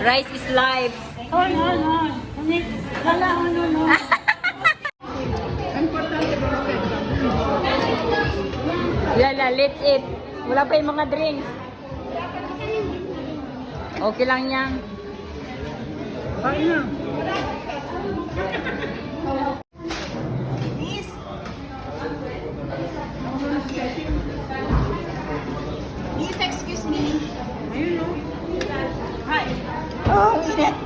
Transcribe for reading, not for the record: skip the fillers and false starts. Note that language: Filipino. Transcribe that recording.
Rice is life. Oh, no. Lala, no. Lala, let's eat. Wala pa yung mga drinks. Okay lang yan. Kain na. Please excuse me. Ayun, no. Hi. Oh, init.